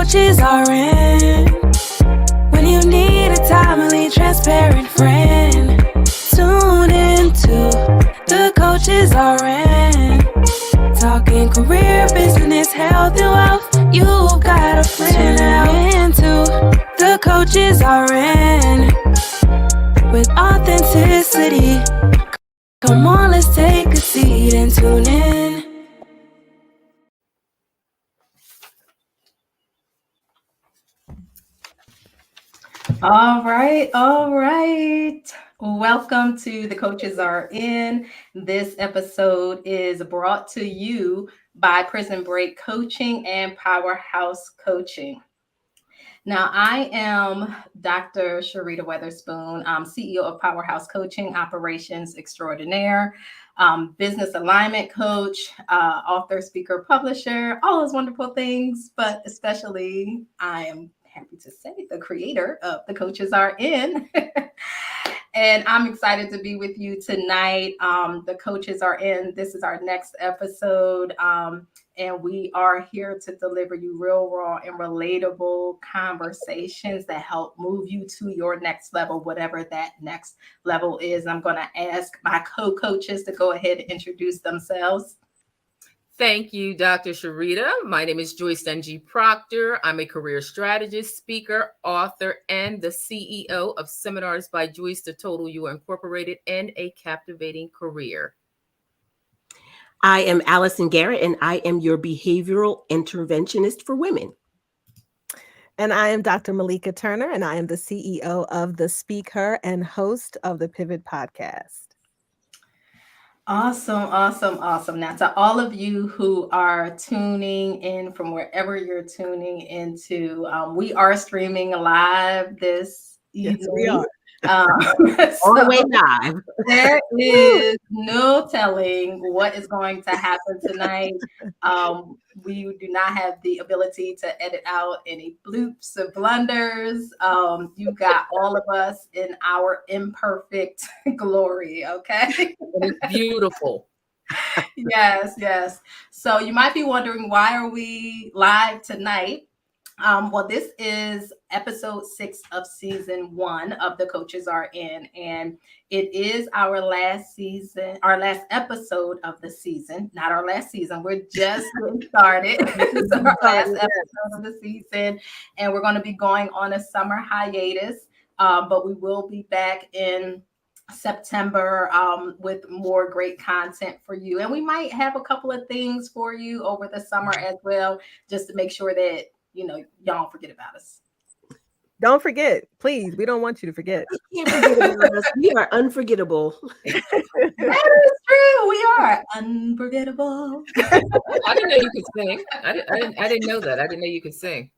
coaches are in. When you need a timely, transparent friend, tune into the coaches are in. Talking career, business, health, and wealth. You got a friend now. Into the coaches are in. With authenticity. Come on, let's take a seat and tune in. All right. Welcome to The Coaches Are In. This episode is brought to you by Prison Break Coaching and Powerhouse Coaching. Now, I am Dr. Sharita Weatherspoon. I'm CEO of Powerhouse Coaching, Operations Extraordinaire, business alignment coach, author, speaker, publisher, all those wonderful things. But especially, I am happy to say the creator of The Coaches Are In. And I'm excited to be with you tonight. The Coaches Are In. This is our next episode. And we are here to deliver you real, raw, and relatable conversations that help move you to your next level, whatever that next level is. I'm going to ask my co-coaches to go ahead and introduce themselves. Thank you, Dr. Sharita. My name is Joyce Dungy Proctor. I'm a career strategist, speaker, author, and the CEO of Seminars by Joyce to Total You Incorporated and a Captivating Career. I am Allison Garrett, and I am your behavioral interventionist for women. And I am Dr. Malika Turner, and I am the CEO of The Speak Her and host of the Pivot Podcast. Awesome. Now, to all of you who are tuning in from wherever you're tuning into, we are streaming live this evening. Yes, we are. All the way live. There is no telling what is going to happen tonight. We do not have the ability to edit out any bloops or blunders. You got all of us in our imperfect glory, okay? It's beautiful. Yes. So you might be wondering, why are we live tonight? Well, this is episode 6 of season 1 of The Coaches Are In, and it is our last episode of the season, not our last season. We're just getting started. This is our last episode of the season, and we're going to be going on a summer hiatus, but we will be back in September with more great content for you. And we might have a couple of things for you over the summer as well, just to make sure that y'all don't forget about us. Don't forget, please. We don't want you to forget. We can't forget about us. We are unforgettable. That is true. We are unforgettable. I didn't know you could sing. I didn't know that. I didn't know you could sing.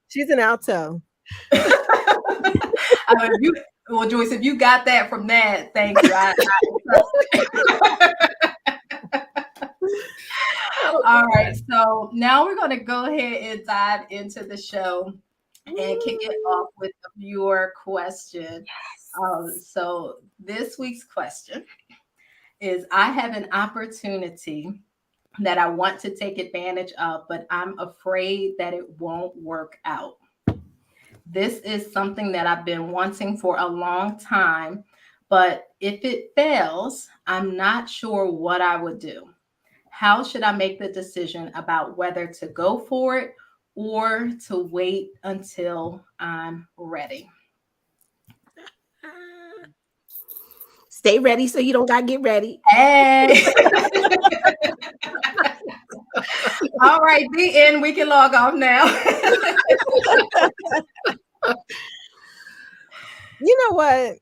She's an alto. Well, Joyce, if you got that from that, thank you. All right, so now we're going to go ahead and dive into the show and kick it off with a viewer question. Yes. So this week's question is, I have an opportunity that I want to take advantage of, but I'm afraid that it won't work out. This is something that I've been wanting for a long time, but if it fails, I'm not sure what I would do. How should I make the decision about whether to go for it or to wait until I'm ready? Stay ready so you don't got to get ready. Hey. All right, the end. We can log off now. You know what?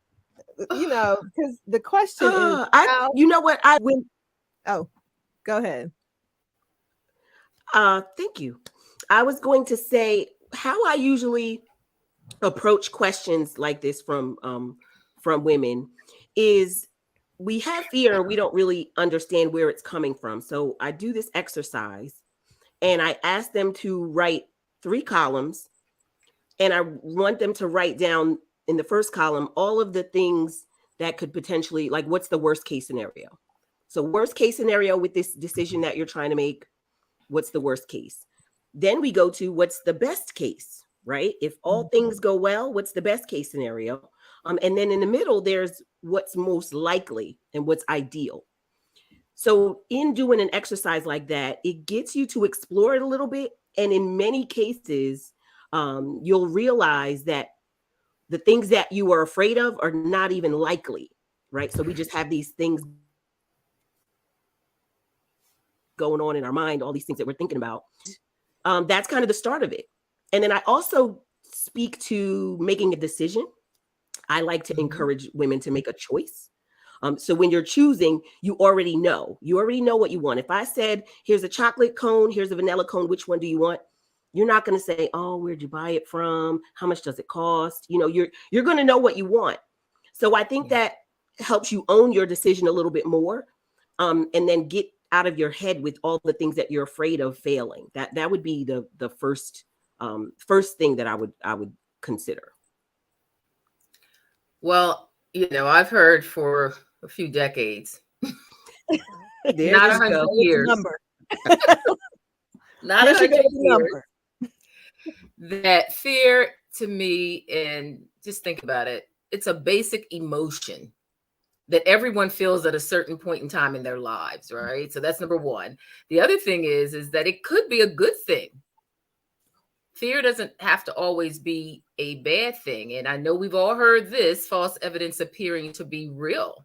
Because the question is, go ahead. Thank you. I was going to say how I usually approach questions like this from women is we have fear and we don't really understand where it's coming from. So I do this exercise and I ask them to write 3 columns, and I want them to write down in the first column all of the things that could potentially, like, what's the worst case scenario? So worst case scenario with this decision that you're trying to make, what's the worst case? Then we go to what's the best case, right? If all things go well, what's the best case scenario? And then in the middle, there's what's most likely and what's ideal. So in doing an exercise like that, it gets you to explore it a little bit. And in many cases, you'll realize that the things that you are afraid of are not even likely, right? So we just have these things going on in our mind, all these things that we're thinking about. That's kind of the start of it. And then I also speak to making a decision. I like to encourage women to make a choice. So when you're choosing, you already know what you want. If I said, here's a chocolate cone, here's a vanilla cone, which one do you want? You're not going to say, oh, where'd you buy it from? How much does it cost? You know, you're going to know what you want. So I think that helps you own your decision a little bit more, and then get out of your head with all the things that you're afraid of failing. That would be the first thing that I would consider. Well, I've heard for a few decades, There not you 100 go. years, Number. not There should 100 go the years, number. that fear to me, and just think about it, it's a basic emotion that everyone feels at a certain point in time in their lives, right? So that's number one. The other thing is that it could be a good thing. Fear doesn't have to always be a bad thing. And I know we've all heard this, false evidence appearing to be real.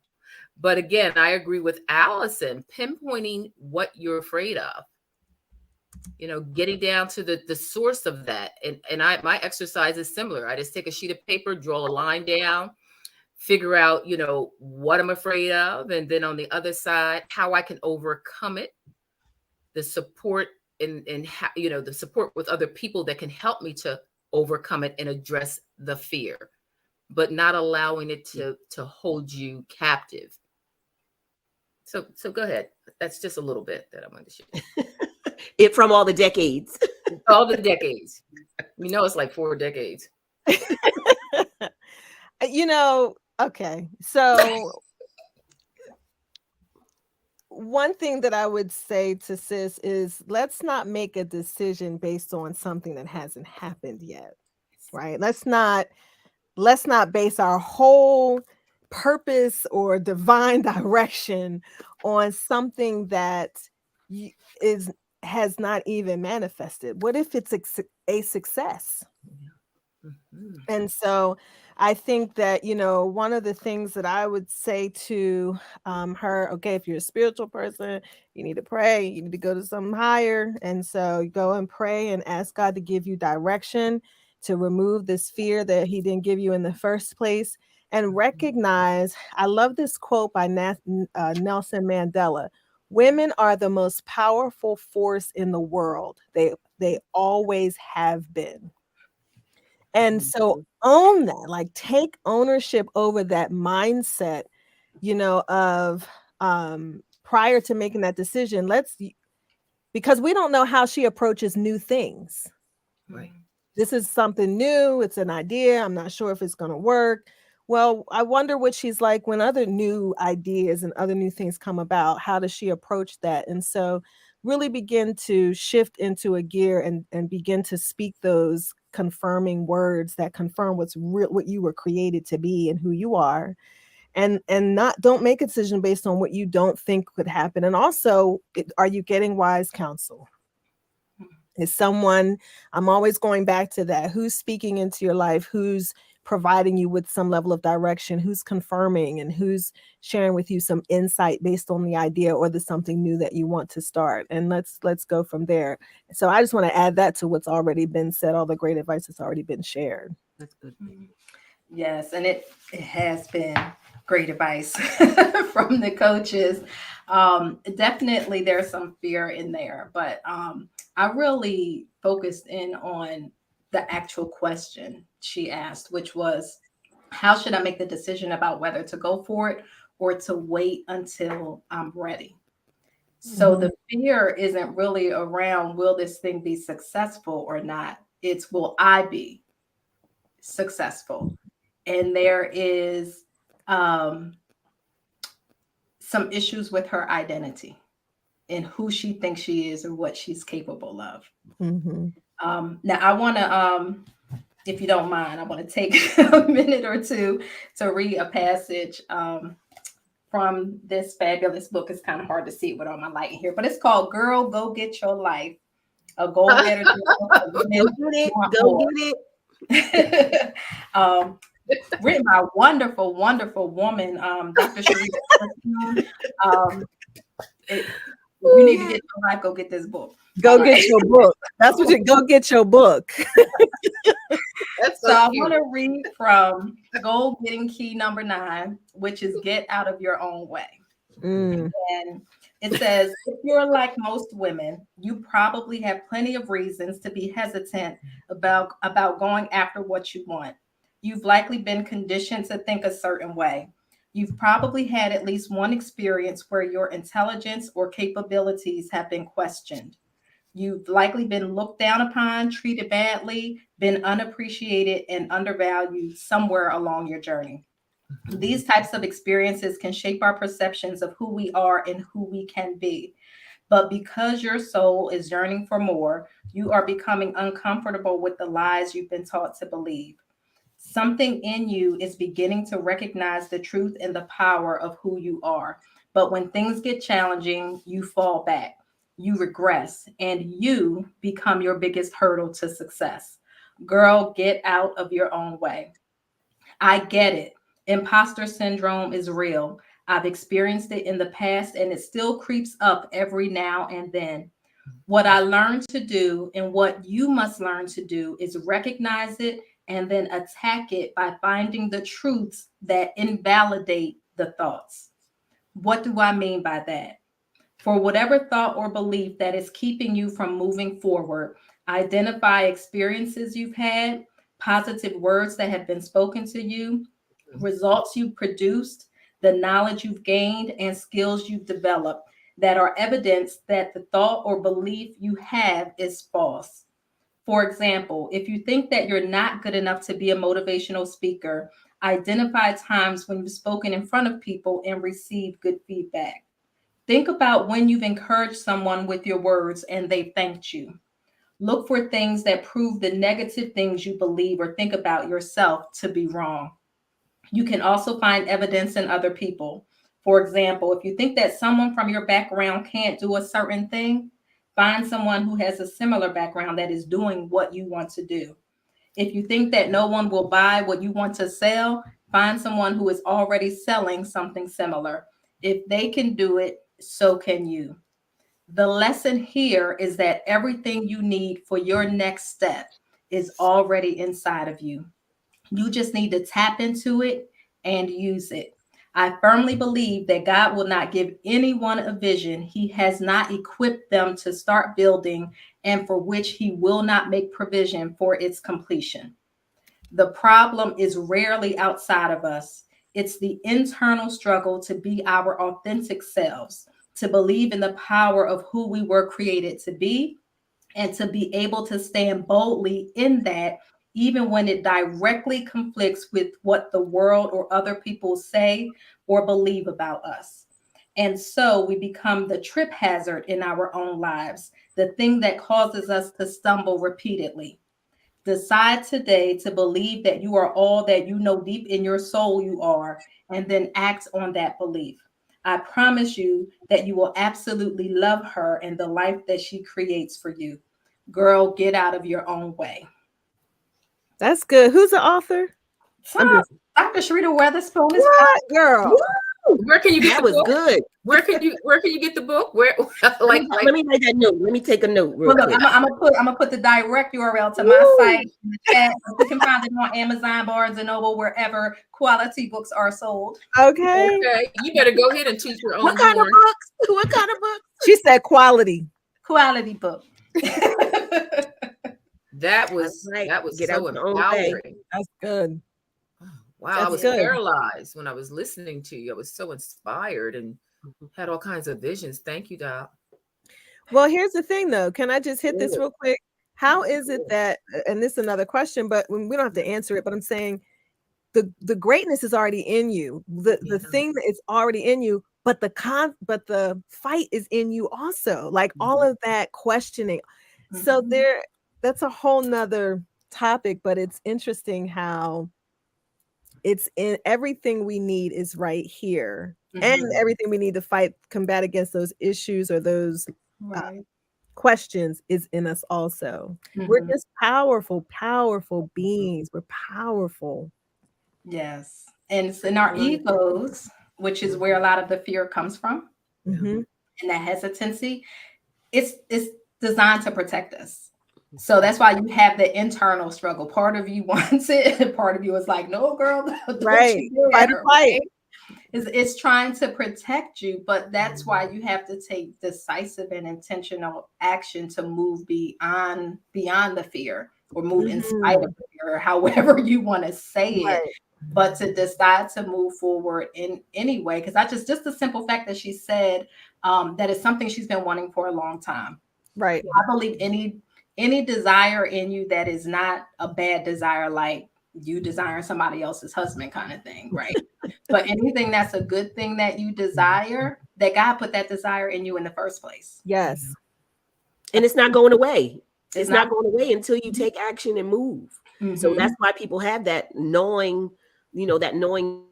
But again, I agree with Allison, pinpointing what you're afraid of, getting down to the source of that. And my exercise is similar. I just take a sheet of paper, draw a line down, figure out, what I'm afraid of. And then on the other side, how I can overcome it, the support and how, the support with other people that can help me to overcome it and address the fear, but not allowing it to hold you captive. So go ahead. That's just a little bit that I wanted to share. It from all the decades. All the decades. It's like 4 decades. Okay. So one thing that I would say to sis is, let's not make a decision based on something that hasn't happened yet, right? Let's not base our whole purpose or divine direction on something that has not even manifested. What if it's a success? Mm-hmm. And so I think that, one of the things that I would say to her, okay, if you're a spiritual person, you need to pray, you need to go to something higher. And so you go and pray and ask God to give you direction, to remove this fear that he didn't give you in the first place, and recognize, I love this quote by Nelson Mandela: women are the most powerful force in the world. They always have been. And so own that, like take ownership over that mindset, of prior to making that decision. Because we don't know how she approaches new things. Right. This is something new. It's an idea. I'm not sure if it's going to work. Well, I wonder what she's like when other new ideas and other new things come about. How does she approach that? And so really begin to shift into a gear and begin to speak those confirming words that confirm what's real, what you were created to be and who you are. And don't make a decision based on what you don't think could happen. And also, are you getting wise counsel? Is someone, I'm always going back to that, who's speaking into your life, who's providing you with some level of direction, who's confirming and who's sharing with you some insight based on the idea or the something new that you want to start. And let's go from there. So I just want to add that to what's already been said, all the great advice that's already been shared. That's good. Yes, and it has been great advice from the coaches. Definitely there's some fear in there, but I really focused in on the actual question she asked, which was, how should I make the decision about whether to go for it or to wait until I'm ready? So the fear isn't really around, will this thing be successful or not? It's, will I be successful? And there is some issues with her identity. in who she thinks she is or what she's capable of. Mhm. Now, I want to, if you don't mind, I want to take a minute or two to read a passage from this fabulous book. It's kind of hard to see it with all my light in here, but it's called Girl, Go Get Your Life, a goal-getter. Go get it. Written by a wonderful, wonderful woman, Dr. Sharita. You need to get your life, go get this book. Go get your book. That's what you go get your book. That's So I cute. want to read from Goal Getting Key number 9, which is get out of your own way. Mm. And it says, if you're like most women, you probably have plenty of reasons to be hesitant about going after what you want. You've likely been conditioned to think a certain way. You've probably had at least one experience where your intelligence or capabilities have been questioned. You've likely been looked down upon, treated badly, been unappreciated and undervalued somewhere along your journey. These types of experiences can shape our perceptions of who we are and who we can be. But because your soul is yearning for more, you are becoming uncomfortable with the lies you've been taught to believe. Something in you is beginning to recognize the truth and the power of who you are. But when things get challenging, you fall back, you regress, and you become your biggest hurdle to success. Girl, get out of your own way. I get it. Imposter syndrome is real. I've experienced it in the past and it still creeps up every now and then. What I learned to do and what you must learn to do is recognize it and then attack it by finding the truths that invalidate the thoughts. What do I mean by that? For whatever thought or belief that is keeping you from moving forward, identify experiences you've had, positive words that have been spoken to you, results you've produced, the knowledge you've gained, and skills you've developed that are evidence that the thought or belief you have is false. For example, if you think that you're not good enough to be a motivational speaker, identify times when you've spoken in front of people and received good feedback. Think about when you've encouraged someone with your words and they thanked you. Look for things that prove the negative things you believe or think about yourself to be wrong. You can also find evidence in other people. For example, if you think that someone from your background can't do a certain thing, find someone who has a similar background that is doing what you want to do. If you think that no one will buy what you want to sell, find someone who is already selling something similar. If they can do it, so can you. The lesson here is that everything you need for your next step is already inside of you. You just need to tap into it and use it. I firmly believe that God will not give anyone a vision He has not equipped them to start building and for which He will not make provision for its completion. The problem is rarely outside of us. It's the internal struggle to be our authentic selves, to believe in the power of who we were created to be, and to be able to stand boldly in that, even when it directly conflicts with what the world or other people say or believe about us. And so we become the trip hazard in our own lives, the thing that causes us to stumble repeatedly. Decide today to believe that you are all that you know deep in your soul you are, and then act on that belief. I promise you that you will absolutely love her and the life that she creates for you. Girl, get out of your own way. That's good. Who's the author? Dr. Sharita Weatherspoon is What, girl? Where can you get That the was book? good. Where can you get the book? Where Let me make that note. Let me take a note real Well, look, quick. I'm gonna put the direct URL to my site in the chat. You can find it on Amazon, Barnes and Noble, wherever quality books are sold. Okay. Okay, you better go ahead and teach your own. What kind of horn. books? What kind of books? She said quality. Quality book. That was right. that was Get so out your own way. empowering. That's good. Wow, I That's was good. paralyzed when I was listening to you. I was so inspired and had all kinds of visions. Thank you, Doc. Well, here's the thing though. Can I just hit this real quick? How is it that, and this is another question, but we don't have to answer it, but I'm saying the greatness is already in you. The thing that is already in you, but the fight is in you also, like all of that questioning. So Mhm. that's a whole nother topic, but it's interesting how it's in everything we need is right here. And Mhm. everything we need to combat against those issues or those Right. questions is in us also. We're Mhm. just powerful beings. We're powerful. Yes. And it's in our egos, which is where a lot of the fear comes from, Mhm. and that hesitancy. It's designed to protect us. So that's why you have the internal struggle. Part of you wants it, and part of you is like, no, girl, don't Right. you Fight or dare. flight. Right? It's trying to protect you, but that's why you have to take decisive and intentional action to move beyond the fear, or move in spite of Mhm. the fear, or however you want to say it. Right. But to decide to move forward in any way, because I just the simple fact that she said that is something she's been wanting for a long time. Right. I believe any desire in you that is not a bad desire, like you desiring somebody else's husband kind of thing, right? But anything that's a good thing that you desire, that God put that desire in you in the first place. Yes. And it's not going away. It's It's not not. going away until you take action and move. So Mhm. that's why people have that knowing, that knowing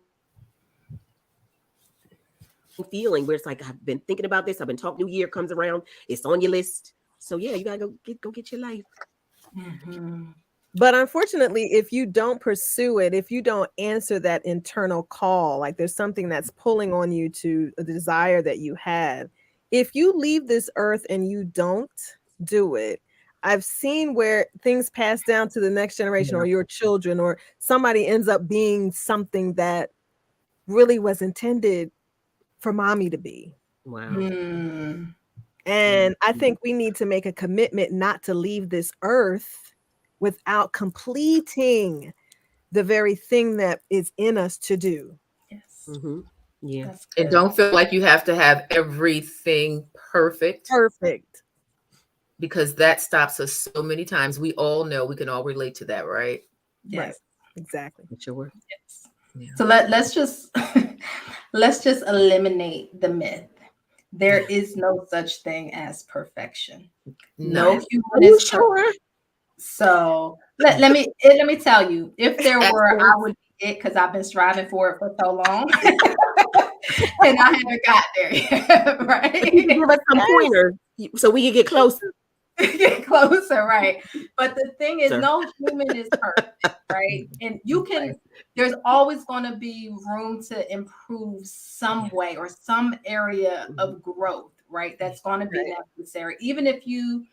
feeling where it's like, I've been thinking about this. I've been talking. New Year comes around. It's on your list. So yeah, you gotta go get your life. Mhm. But unfortunately, if you don't pursue it, if you don't answer that internal call, like there's something that's pulling on you to a desire that you have, if you leave this earth and you don't do it, I've seen where things pass down to the next generation Yeah. or your children, or somebody ends up being something that really was intended for mommy to be. Wow. Mm. And I think we need to make a commitment not to leave this earth without completing the very thing that is in us to do. Yes. Mm-hmm. Yeah. That's And good. don't feel like you have to have everything perfect, Perfect. because that stops us so many times. We all know, we can all relate to that, right? Yes. Right. Exactly. Sure. Yes. Yeah. So let's just let's just eliminate the myth. There is no such thing as perfection. No None. human Are you is perfect. sure? So let me tell you, if there were, I Excellent. would be it, because I've been striving for it for so long, and I haven't got there yet, You right? can give us some Yes. pointers so we can get closer. Get closer, right? But the thing is, Sir. no human is perfect, right? And you can, there's always going to be room to improve some way or some area of growth, right? That's going to be necessary. Even if you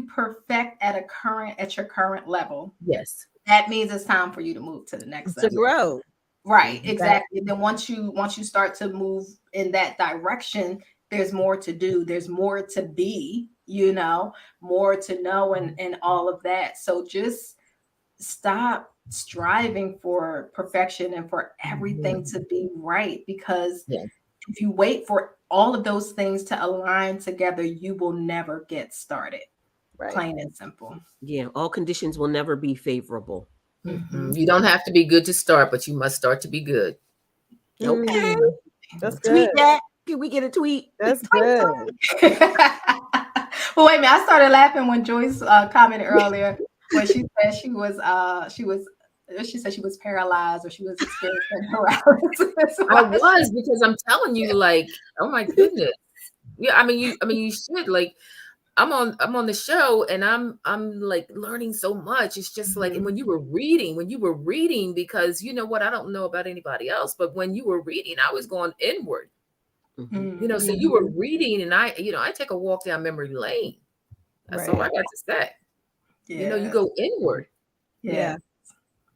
perfect at your current level, Yes. that means it's time for you to move to the next To level. grow. Right, Mhm. exactly. Then once you start to move in that direction, there's more to do, there's more to be, more to know, and all of that. So just stop striving for perfection and for everything to be right, because Yeah. if you wait for all of those things to align together, you will never get started. Right. Plain and simple. Yeah, all conditions will never be favorable. Mhm. You don't have to be good to start, but you must start to be good. Okay. That's Tweet good. that. Can we get a tweet? That's good. Well, wait a minute. I started laughing when Joyce commented earlier when she said she said she was paralyzed, or she was experiencing paralysis. I was, because I'm telling you, like, oh my goodness. Yeah, I mean you should, like, I'm on the show, and I'm like learning so much. It's just like, and when you were reading, because you know what, I don't know about anybody else, but when you were reading, I was going inward. Mhm. So you were reading, and I take a walk down memory lane. That's all I got to say. You go inward. Yeah.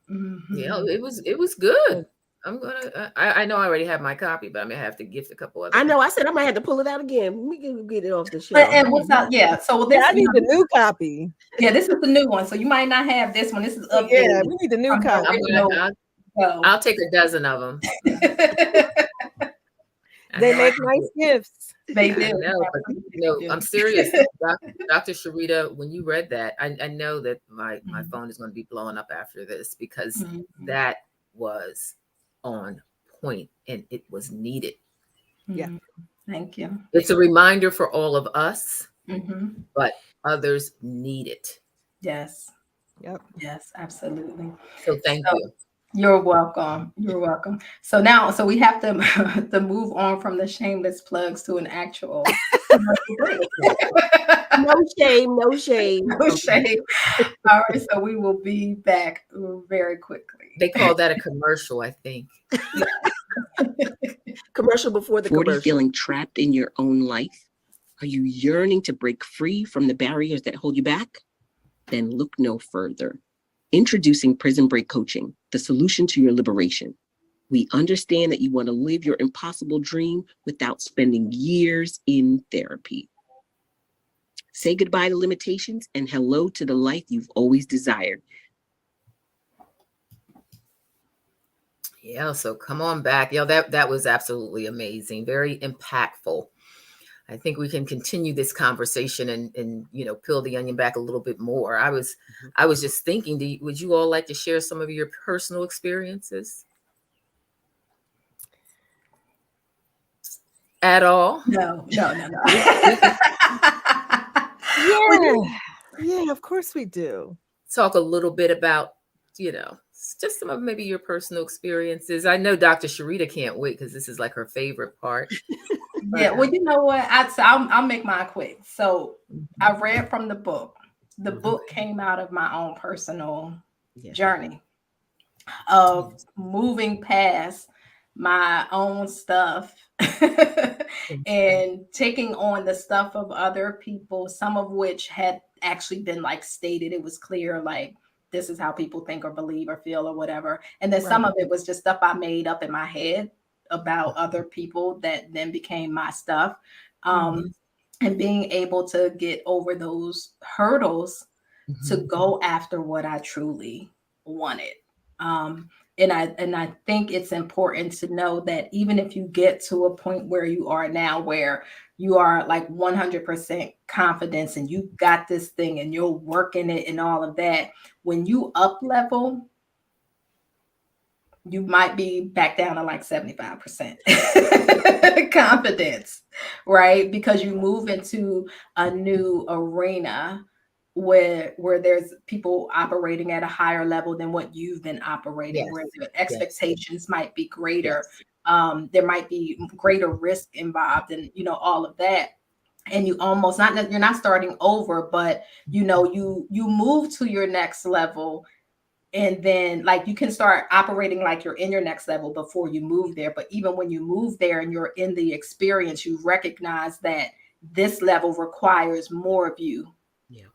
It was good. I know I already have my copy, but I'm gonna have to gift a couple other I know. people. I said I might have to pull it out again. We can get it off the show. And what's up? Yeah. So this, Yeah, I need the new copy. yeah, this is the new one. So you might not have this one. This is updated. Yeah, we need the new from the copy. original. I'll take a dozen of them. They make nice gifts. They I do. know, but I'm serious. Dr. Sharita, when you read that, I know that my phone is going to be blowing up after this, because that was on point and it was needed. Yeah. Mhm. Thank you. It's a reminder for all of us, Mhm. but others need it. Yes. Yep. Yes, absolutely. So thank So you. you're welcome. You're welcome. So now, so we have to to move on from the shameless plugs to an actual commercial break. No shame, no shame. No shame. All right, so we will be back very quickly. They call that a commercial, I think. Commercial before the 40 commercial. feeling trapped in your own life? Are you yearning to break free from the barriers that hold you back? Then look no further. Introducing Prison Break Coaching, the solution to your liberation. We understand that you want to live your impossible dream without spending years in therapy. Say goodbye to limitations and hello to the life you've always desired. Yeah, so come on back. Yeah, that was absolutely amazing. Very impactful. I think we can continue this conversation and peel the onion back a little bit more. I was just thinking, would you all like to share some of your personal experiences at all? No. Yeah, of course we do. Talk a little bit about, just some of maybe your personal experiences. I know Dr. Sharita can't wait because this is like her favorite part. Yeah, well, you know what? I'll make mine quick. So I read from the book. The book came out of my own personal journey of moving past my own stuff and taking on the stuff of other people, some of which had actually been like stated. It was clear, like, this is how people think or believe or feel or whatever. And then some of it was just stuff I made up in my head about other people that then became my stuff. And being able to get over those hurdles to go after what I truly wanted. And I think it's important to know that even if you get to a point where you are now, where you are like 100% confidence and you got this thing and you're working it and all of that, when you up level, you might be back down to like 75% confidence, right? Because you move into a new arena where there's people operating at a higher level than what you've been operating, where the expectations might be greater. There might be greater risk involved and, all of that. And you almost you're not starting over, but, you move to your next level. And then like you can start operating like you're in your next level before you move there. But even when you move there and you're in the experience, you recognize that this level requires more of you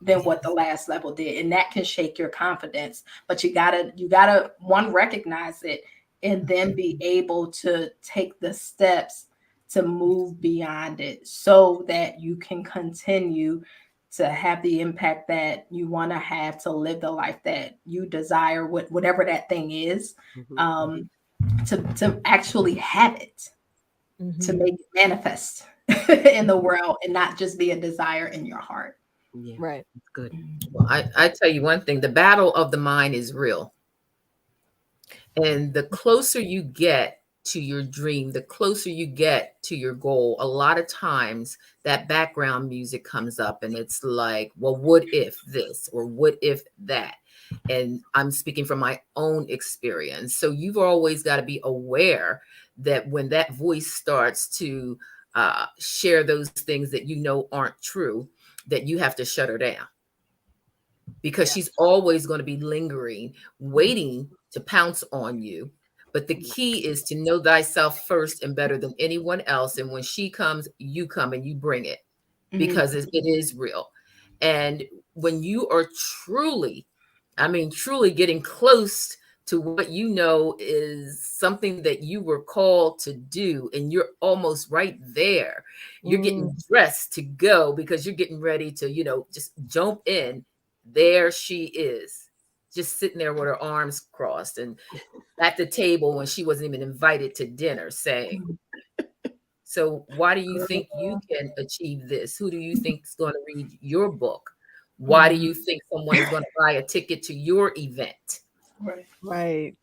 than what the last level did. And that can shake your confidence. But you gotta one, recognize it, and then be able to take the steps to move beyond it so that you can continue to have the impact that you want to have, to live the life that you desire, whatever that thing is, to actually have it, to make it manifest in the world and not just be a desire in your heart. Yeah, Right. that's good. Well, I tell you one thing, the battle of the mind is real. And the closer you get to your dream, the closer you get to your goal, a lot of times that background music comes up and it's like, well, what if this or what if that? And I'm speaking from my own experience. So you've always got to be aware that when that voice starts to share those things that aren't true, that you have to shut her down. Because she's always going to be lingering, waiting to pounce on you. But the key is to know thyself first and better than anyone else. And when she comes, you come and you bring it, because it is real. And when you are truly getting close to what is something that you were called to do, and you're almost right there, you're getting dressed to go because you're getting ready to, just jump in. There she is, just sitting there with her arms crossed and at the table when she wasn't even invited to dinner, saying, so why do you think you can achieve this? Who do you think is going to read your book? Why do you think someone is going to buy a ticket to your event? Right. Right.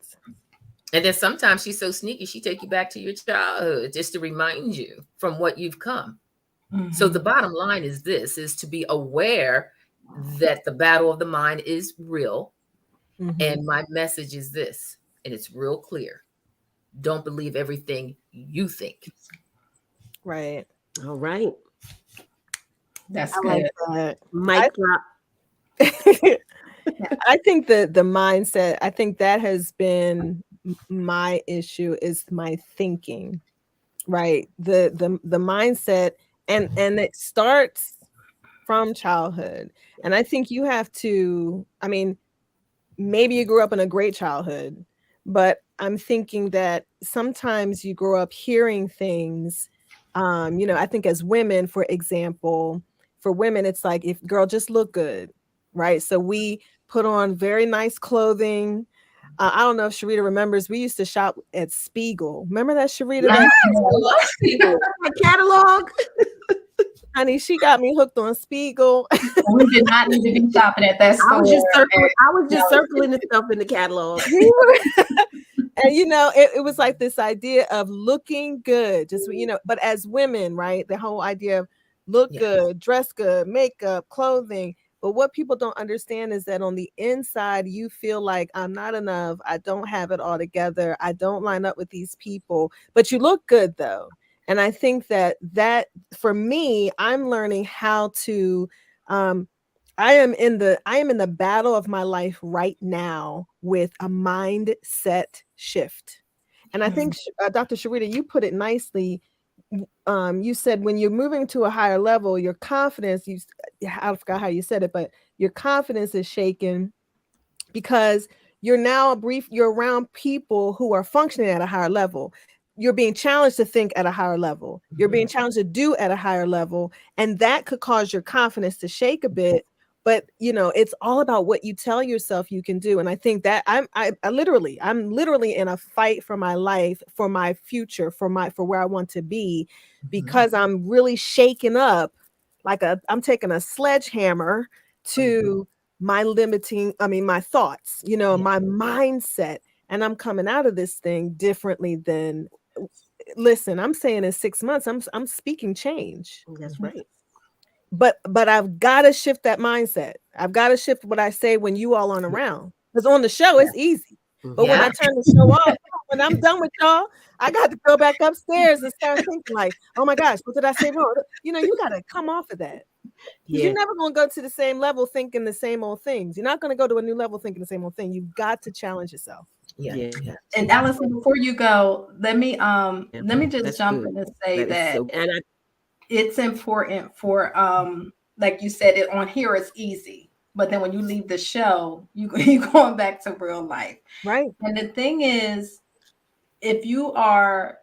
And then sometimes she's so sneaky, she take you back to your childhood just to remind you from what you've come. So the bottom line is this, is to be aware that the battle of the mind is real. Mhm. And my message is this, and it's real clear. Don't believe everything you think. Right. All right. That's I good. like that. Mic drop. I think the mindset, I think that has been my issue, is my thinking, right? The mindset, and it starts from childhood. And I think you have to, I mean, maybe you grew up in a great childhood, but I'm thinking that sometimes you grow up hearing things. I think as women, for example, for women, it's like, if girl, just look good, right? So we put on very nice clothing. I don't know if Sharita remembers, we used to shop at Spiegel. Remember that, Sharita? Yes. My catalog. Honey, she got me hooked on Spiegel. We did not need to be shopping at that store. I was just circling the stuff in the catalog. And it was like this idea of looking good, just but as women, right, the whole idea of look good, dress good, makeup, clothing. But what people don't understand is that on the inside, you feel like, I'm not enough, I don't have it all together, I don't line up with these people, but you look good though. And I think that for me, I'm learning how to I am in the battle of my life right now with a mindset shift. And I think Dr. Sharita, you put it nicely. You said when you're moving to a higher level, your confidence, I forgot how you said it, but your confidence is shaken because you're around people who are functioning at a higher level. You're being challenged to think at a higher level. You're being challenged to do at a higher level. And that could cause your confidence to shake a bit. But it's all about what you tell yourself you can do. And I think that I'm literally in a fight for my life, for my future, for where I want to be, because I'm really shaking up, I'm taking a sledgehammer to my thoughts, my mindset. And I'm coming out of this thing differently than, listen, I'm saying in 6 months, I'm speaking change. That's right. But I've got to shift that mindset. I've got to shift what I say when you all aren't around. Because on the show, it's easy. But when I turn the show off, when I'm done with y'all, I got to go back upstairs and start thinking like, oh my gosh, what did I say wrong? You got to come off of that. You're never going to go to the same level thinking the same old things. You're not going to go to a new level thinking the same old thing. You've got to challenge yourself. Yeah. And Allison, before you go, let me just jump in and say that it's important for like you said, it on here it's easy, but then when you leave the show, you're going back to real life, right? And the thing is, if you are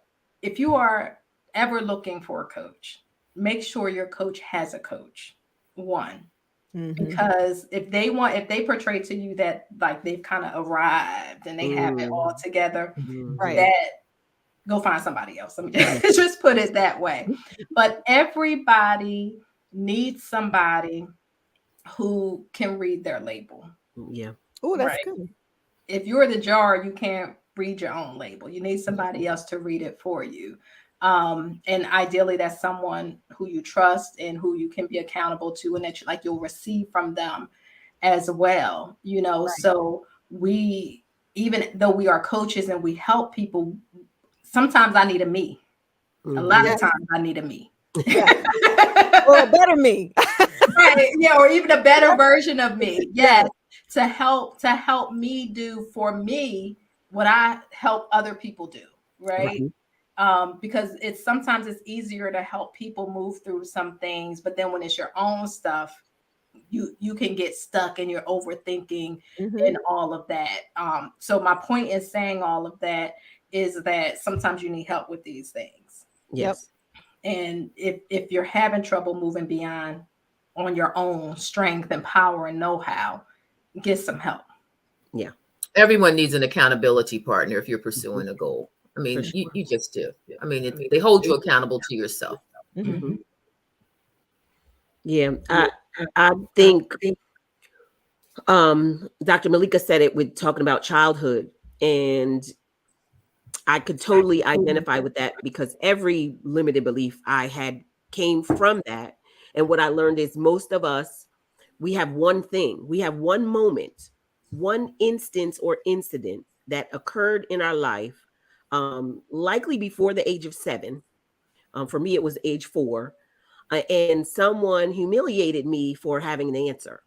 ever looking for a coach, make sure your coach has a coach. One, because if they portray to you that like they've kind of arrived and they have it all together, right? That go find somebody else. Let me just put it that way. But everybody needs somebody who can read their label. Yeah. Oh, that's good. If you're the jar, you can't read your own label. You need somebody else to read it for you. And ideally that's someone who you trust and who you can be accountable to, and that you'll receive from them as well. Right. So even though we are coaches and we help people, sometimes I need a me. A lot of times I need a me. Or a better me. Right. Yeah, or even a better version of me. Yes. To help me do for me what I help other people do. Right. Because sometimes it's easier to help people move through some things, but then when it's your own stuff, you can get stuck and you're overthinking and all of that. So my point in saying all of that is that sometimes you need help with these things. Yes. And if you're having trouble moving beyond on your own strength and power and know-how, get some help. Yeah. Everyone needs an accountability partner if you're pursuing a goal. I mean, you just do. I mean, they hold you accountable to yourself. Yeah. I think Dr. Malika said it with talking about childhood, and I could totally identify with that because every limited belief I had came from that. And what I learned is most of us, we have one thing, we have one moment, one instance or incident that occurred in our life, likely before the age of 7. For me, it was age 4. And someone humiliated me for having an answer.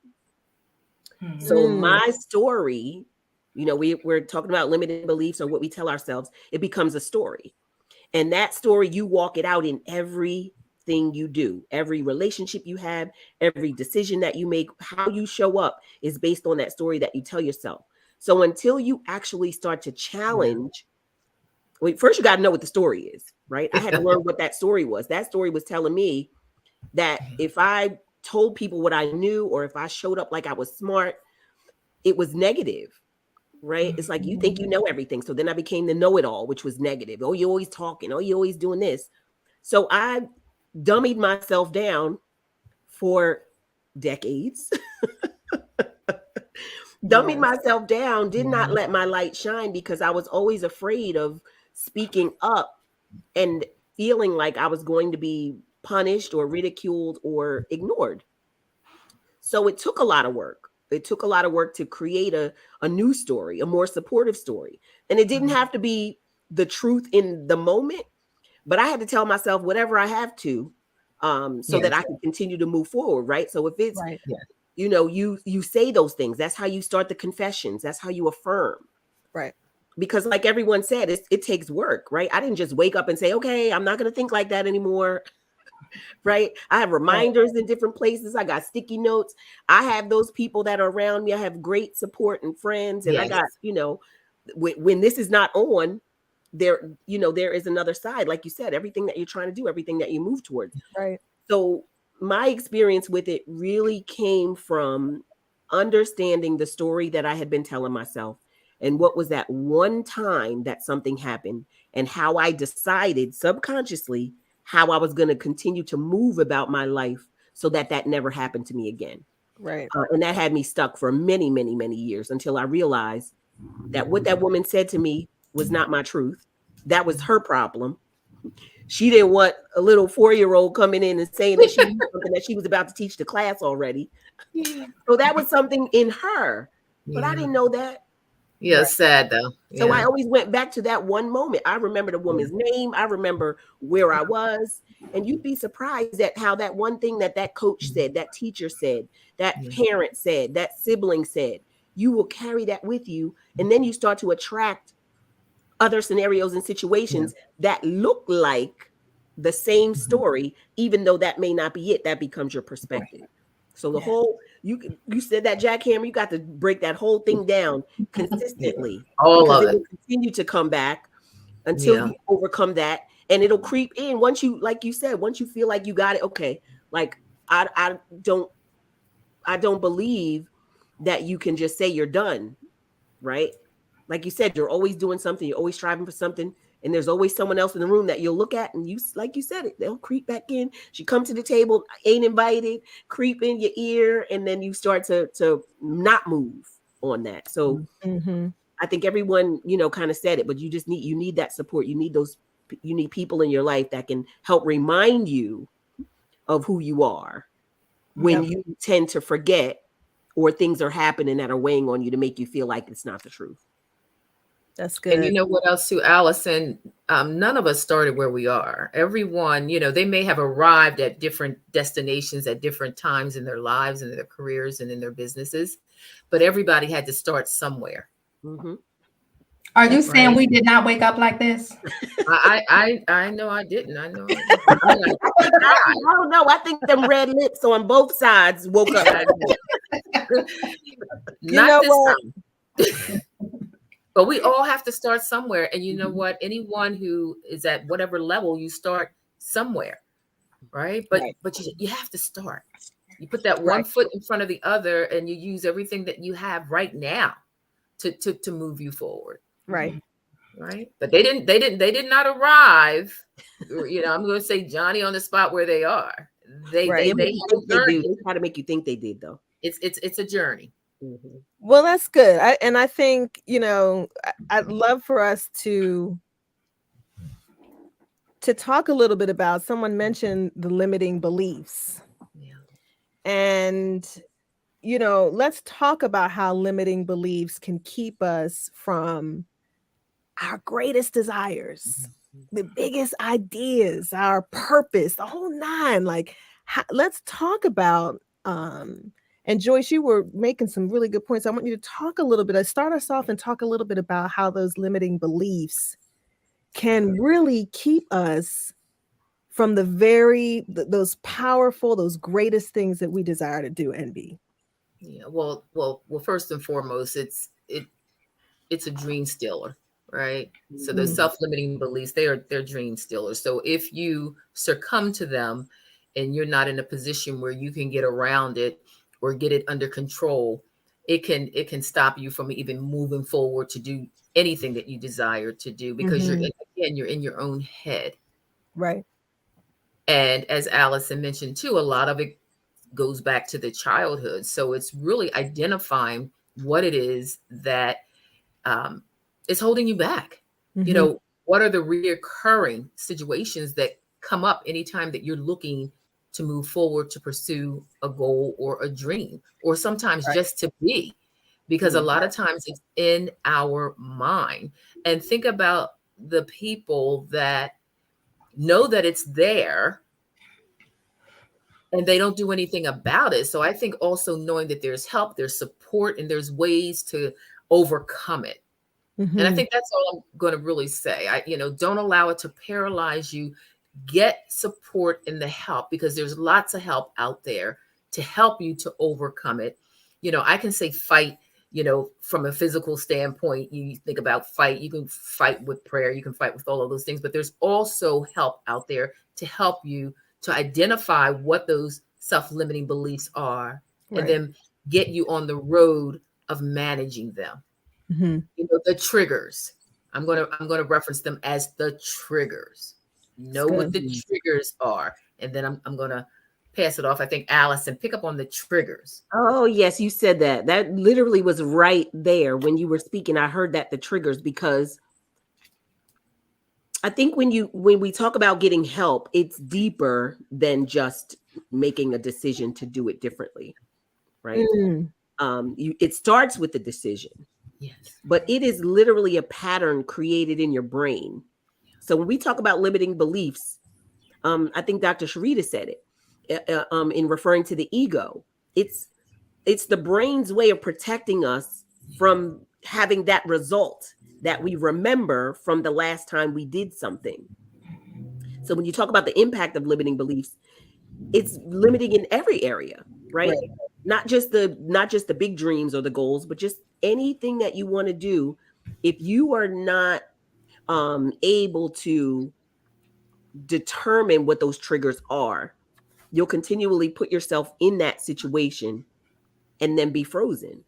So my story, you know, we're talking about limited beliefs or what we tell ourselves, it becomes a story. And that story, you walk it out in everything you do, every relationship you have, every decision that you make, how you show up is based on that story that you tell yourself. So until you actually start to challenge, first you got to know what the story is, right? I had to learn what that story was. That story was telling me that if I told people what I knew, or if I showed up like I was smart, it was negative, right? It's like you think you know everything. So then I became the know-it-all, which was negative. Oh, you're always talking. Oh, you're always doing this. So I dummied myself down for decades. Dummied myself down, did not let my light shine because I was always afraid of speaking up and feeling like I was going to be punished or ridiculed or ignored. So it took a lot of work. It took a lot of work to create a new story, a more supportive story. And it didn't have to be the truth in the moment, but I had to tell myself whatever I have to, so that I can continue to move forward, right? So if it's, you know, you say those things, that's how you start the confessions. That's how you affirm. Right. Because like everyone said, it takes work, right? I didn't just wake up and say, okay, I'm not going to think like that anymore. Right. I have reminders in different places. I got sticky notes. I have those people that are around me. I have great support and friends. And I got, you know, when this is not on there, you know, there is another side. Like you said, everything that you're trying to do, everything that you move towards. Right. So my experience with it really came from understanding the story that I had been telling myself. And what was that one time that something happened and how I decided subconsciously how I was going to continue to move about my life so that that never happened to me again. Right. And that had me stuck for many, many, many years until I realized that what that woman said to me was not my truth. That was her problem. She didn't want a little 4-year-old coming in and saying that she knew something that she was about to teach the class already. So that was something in her, but I didn't know that. Yeah, sad though. So I always went back to that one moment. I remember the woman's name. I remember where I was. And you'd be surprised at how that one thing that coach said, that teacher said, that parent said, that sibling said, you will carry that with you. And then you start to attract other scenarios and situations that look like the same story, even though that may not be it. That becomes your perspective. So the whole, you said that jackhammer, you got to break that whole thing down consistently. All of it will continue to come back until you overcome that. And it'll creep in once you, like you said, once you feel like you got it. Okay. Like I don't believe that you can just say you're done. Right. Like you said, you're always doing something. You're always striving for something. And there's always someone else in the room that you'll look at and you, like you said, they'll creep back in. She come to the table, ain't invited, creep in your ear, and then you start to not move on that. So I think everyone, you know, kind of said it, but you just need that support. You need people in your life that can help remind you of who you are when you tend to forget or things are happening that are weighing on you to make you feel like it's not the truth. That's good. And you know what else too, Allison? None of us started where we are. Everyone, you know, they may have arrived at different destinations at different times in their lives and in their careers and in their businesses, but everybody had to start somewhere. Are you saying we did not wake up like this? I know I didn't. I know. I don't know. I think them red lips on both sides woke up. Not this time. But we all have to start somewhere. And you know what? Anyone who is at whatever level, you start somewhere, right? But you have to start. You put that one foot in front of the other and you use everything that you have right now to move you forward. Right. Right. But they did not arrive. You know, I'm going to say Johnny on the spot where they are. They try to make you think they did though. It's a journey. Well, that's good. I think, you know, I'd love for us to to talk a little bit about, someone mentioned the limiting beliefs. Yeah. And, you know, let's talk about how limiting beliefs can keep us from our greatest desires, the biggest ideas, our purpose, the whole nine. Like, let's talk about, and Joyce, you were making some really good points. I want you to talk a little bit, start us off and talk a little bit about how those limiting beliefs can really keep us from those powerful, those greatest things that we desire to do and be. Yeah. Well, first and foremost, it's a dream stealer, right? So the Mhm. self-limiting beliefs, they're dream stealers. So if you succumb to them and you're not in a position where you can get around it or get it under control, it can stop you from even moving forward to do anything that you desire to do, because you're in your own head. Right. And as Allison mentioned too, a lot of it goes back to the childhood. So it's really identifying what it is that is holding you back. You know, what are the reoccurring situations that come up anytime that you're looking to move forward to pursue a goal or a dream, or sometimes just to be, because a lot of times it's in our mind. And think about the people that know that it's there and they don't do anything about it. So I think also knowing that there's help, there's support, and there's ways to overcome it. And I think that's all I'm going to really say. Don't allow it to paralyze you. Get support and the help, because there's lots of help out there to help you to overcome it. I can say fight, from a physical standpoint. You think about fight, you can fight with prayer, you can fight with all of those things, but there's also help out there to help you to identify what those self-limiting beliefs are, and then get you on the road of managing them. The triggers. I'm gonna reference them as the triggers. Know what the triggers are, and then I'm gonna pass it off. I think Allison, pick up on the triggers. Oh yes, you said that. That literally was right there when you were speaking. I heard that, the triggers, because I think when we talk about getting help, it's deeper than just making a decision to do it differently, right? It starts with the decision. Yes. But it is literally a pattern created in your brain. So when we talk about limiting beliefs, I think Dr. Sharita said it in referring to the ego. It's the brain's way of protecting us from having that result that we remember from the last time we did something. So when you talk about the impact of limiting beliefs, it's limiting in every area, right? Not just the big dreams or the goals, but just anything that you want to do. If you are not able to determine what those triggers are, you'll continually put yourself in that situation and then be frozen.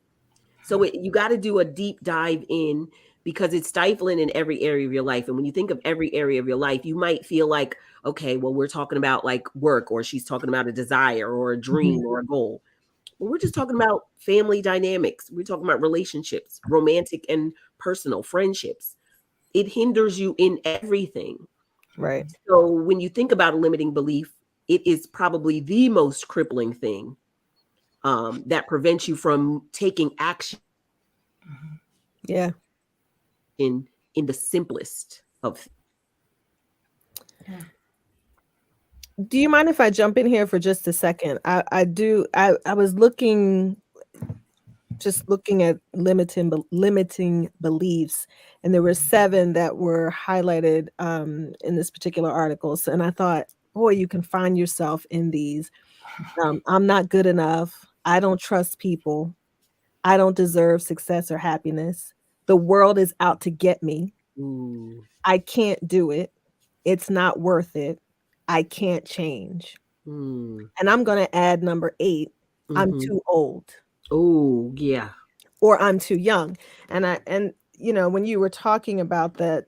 So you got to do a deep dive in, because it's stifling in every area of your life. And when you think of every area of your life, you might feel like, okay, well, we're talking about like work, or she's talking about a desire or a dream or a goal. Well, we're just talking about family dynamics. We're talking about relationships, romantic and personal friendships. It hinders you in everything. Right. So when you think about a limiting belief, it is probably the most crippling thing that prevents you from taking action. Yeah. In the simplest of. Do you mind if I jump in here for just a second? I was looking at limiting beliefs, and there were 7 that were highlighted in this particular article. So, and I thought, boy, you can find yourself in these. I'm not good enough. I don't trust people. I don't deserve success or happiness. The world is out to get me. Ooh. I can't do it. It's not worth it. I can't change. And I'm going to add number 8. I'm too old. Oh, yeah. Or I'm too young. And when you were talking about that,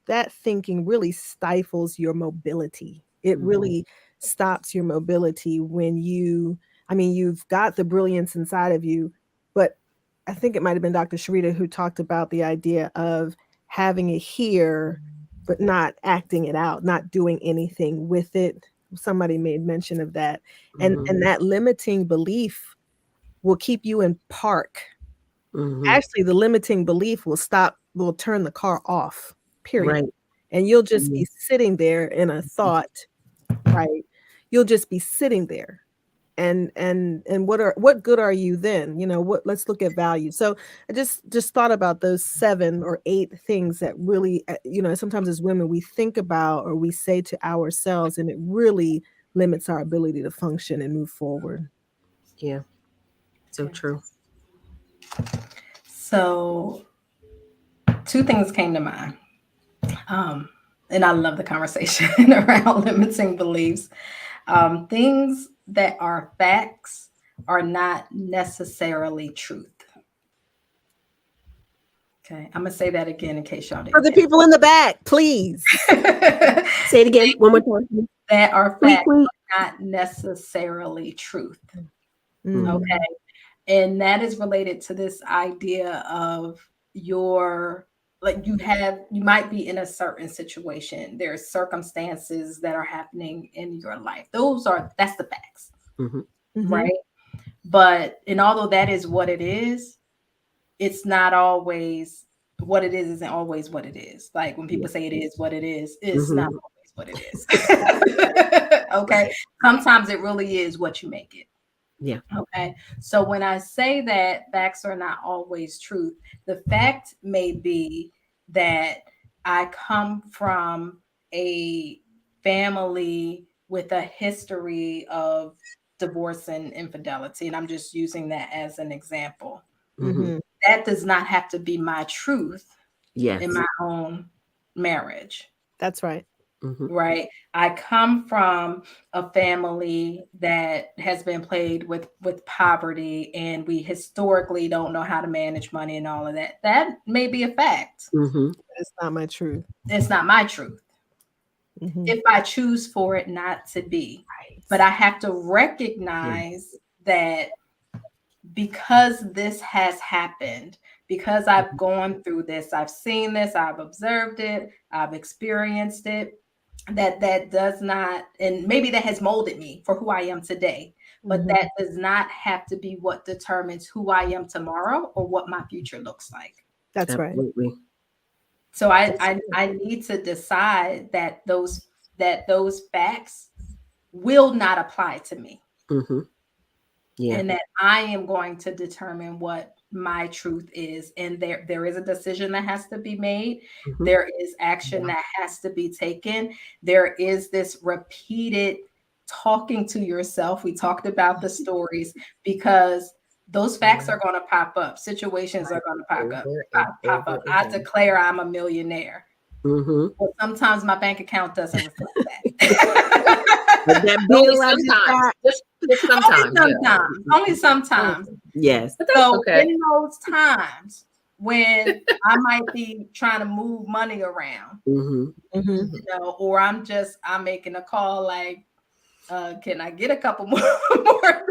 that thinking really stifles your mobility. It really stops your mobility when you've got the brilliance inside of you, but I think it might have been Dr. Sharita who talked about the idea of having it here but not acting it out, not doing anything with it. Somebody made mention of that. And that limiting belief will keep you in park. Actually, the limiting belief will turn the car off, period. Right. And you'll just be sitting there in a thought, right? You'll just be sitting there. And what good are you then? Let's look at value. So I just thought about those 7 or 8 things that really, sometimes as women we think about or we say to ourselves, and it really limits our ability to function and move forward. Yeah. So true. So 2 things came to mind. And I love the conversation around limiting beliefs. Things that are facts are not necessarily truth. Okay, I'm gonna say that again in case y'all didn't. For the people in the back, please. Say it again one more time. That are facts are not necessarily truth. Okay. And that is related to this idea of you might be in a certain situation. There's circumstances that are happening in your life. That's the facts. Right. But although that is what it is, it's not always what it is, isn't always what it is. Like when people say it is what it is, it's not always what it is. Okay. Sometimes it really is what you make it. Yeah. Okay. So when I say that facts are not always truth, the fact may be that I come from a family with a history of divorce and infidelity. And I'm just using that as an example. That does not have to be my truth in my own marriage. That's right. Right. I come from a family that has been plagued with poverty, and we historically don't know how to manage money and all of that. That may be a fact. It's not my truth. It's not my truth. If I choose for it not to be. But I have to recognize that because this has happened, because I've gone through this, I've seen this, I've observed it, I've experienced it, that does not, and maybe that has molded me for who I am today, but that does not have to be what determines who I am tomorrow or what my future looks like. That's right. So I need to decide that those facts will not apply to me. And that I am going to determine what my truth is. And there is a decision that has to be made. There is action that has to be taken. There is this repeated talking to yourself. We talked about the stories, because those facts are going to pop up. Situations are going to pop up. I declare I'm a millionaire. Well, sometimes my bank account doesn't reflect that. Only sometimes. Yes. So in those times when I might be trying to move money around, or I'm making a call like, can I get a couple more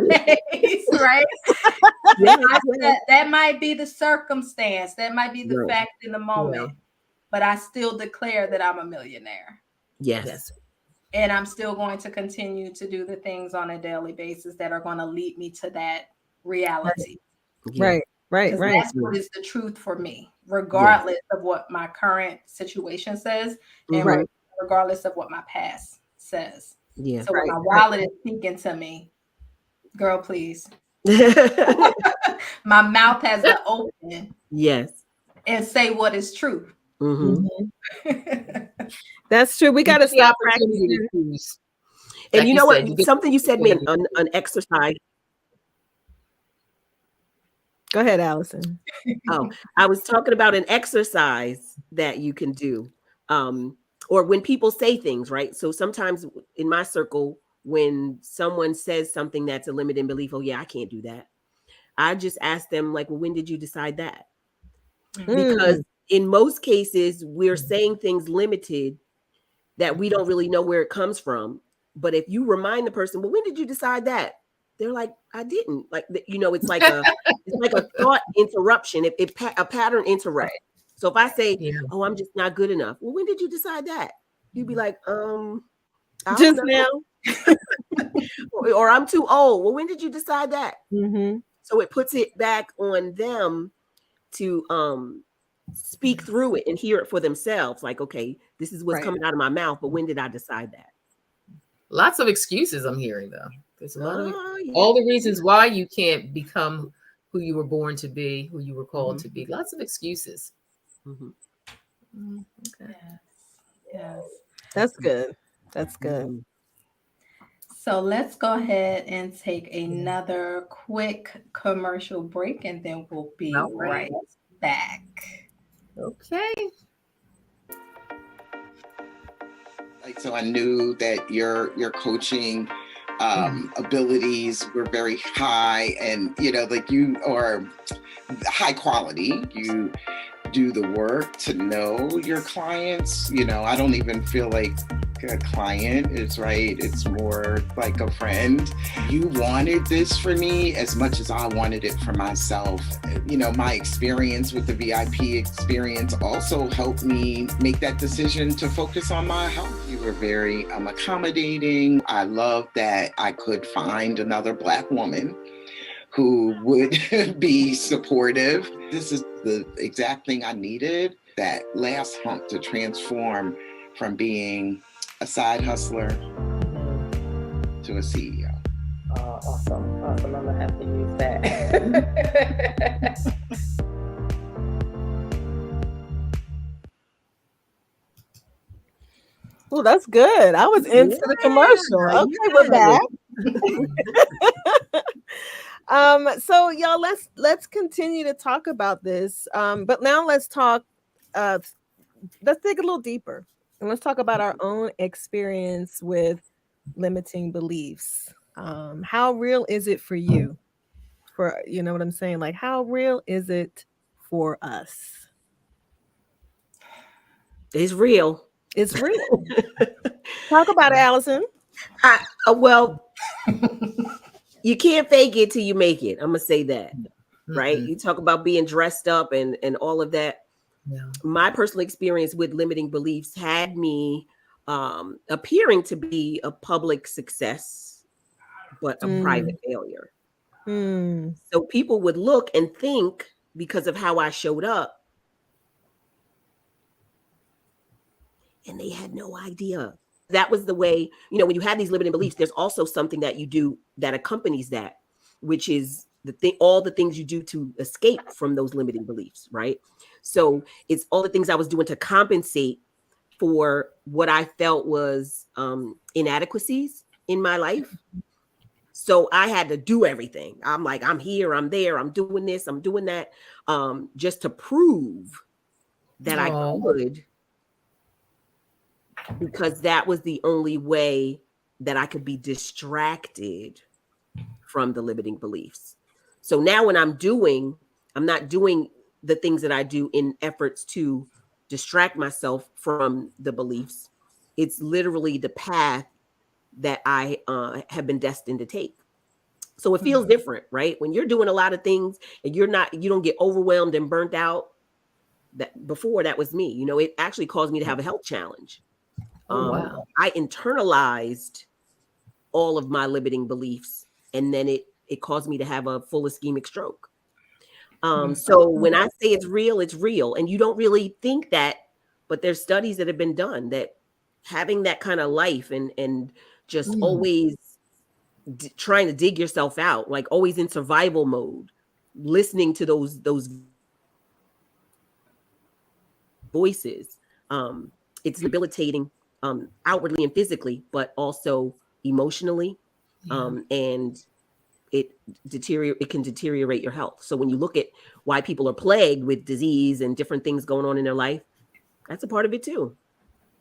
days, right? That might be the circumstance. That might be the fact in the moment. But I still declare that I'm a millionaire. Yes. And I'm still going to continue to do the things on a daily basis that are going to lead me to that reality. Right. That's what is the truth for me, regardless of what my current situation says, and regardless of what my past says. Yeah. So when my wallet is speaking to me, girl, please. My mouth has to open. Yes. And say what is true. That's true. We got to stop practicing. And you know what? Something you said, man, on exercise. Go ahead, Allison. I was talking about an exercise that you can do, or when people say things, right? So sometimes in my circle, when someone says something that's a limiting belief, oh yeah, I can't do that. I just ask them like, well, when did you decide that? Because in most cases, we're saying things limited that we don't really know where it comes from. But if you remind the person, well, when did you decide that? They're like, I didn't. Like, it's like a thought interruption. A pattern interrupt. So if I say, Yeah. oh, I'm just not good enough. Well, when did you decide that? You'd be like, I don't Just know. now. Or I'm too old. Well, when did you decide that? Mm-hmm. So it puts it back on them to speak through it and hear it for themselves. Like, okay, this is what's Right. coming out of my mouth, but when did I decide that? Lots of excuses I'm hearing though. There's a lot of Yeah. all the reasons why you can't become who you were born to be, who you were called to be. Lots of excuses. Mhm. Okay. Yes. Yes. That's good. That's good. Mhm. So let's go ahead and take another quick commercial break, and then we'll be All right. right back. Okay. Like, so I knew that your coaching abilities were very high, and like you are high quality. You do the work to know your clients. I don't even feel like a client is right. It's more like a friend. You wanted this for me as much as I wanted it for myself. My experience with the VIP experience also helped me make that decision to focus on my health. You were very accommodating. I love that I could find another Black woman who would be supportive. This is the exact thing I needed, that last hump to transform from being a side hustler to a CEO. Oh, awesome. I'm gonna have to use that. Oh, that's good. I was into the commercial. Okay, we're back. So y'all, let's continue to talk about this. But now let's talk. Let's dig a little deeper, and let's talk about our own experience with limiting beliefs. How real is it for you? For you know what I'm saying? Like, how real is it for us? It's real. It's real. Talk about it, Allison. Well, you can't fake it till you make it. I'm gonna say that, right? You talk about being dressed up and all of that. Yeah. My personal experience with limiting beliefs had me appearing to be a public success, but a private failure. So people would look and think, because of how I showed up, and they had no idea. That was the way, when you have these limiting beliefs, there's also something that you do that accompanies that, which is all the things you do to escape from those limiting beliefs, right? So it's all the things I was doing to compensate for what I felt was inadequacies in my life. So I had to do everything. I'm like, I'm here, I'm there, I'm doing this, I'm doing that, just to prove that I could, because that was the only way that I could be distracted from the limiting beliefs. So now when I'm not doing the things that I do in efforts to distract myself from the beliefs. It's literally the path that I have been destined to take. So it feels different, right? When you're doing a lot of things and you don't get overwhelmed and burnt out. Before that was me. It actually caused me to have a health challenge. Wow. I internalized all of my limiting beliefs, and then it caused me to have a full ischemic stroke. So when I say it's real, and you don't really think that, but there's studies that have been done that having that kind of life and just always trying to dig yourself out, like always in survival mode, listening to those voices, it's debilitating, outwardly and physically, but also emotionally, and it can deteriorate your health. So when you look at why people are plagued with disease and different things going on in their life, that's a part of it too.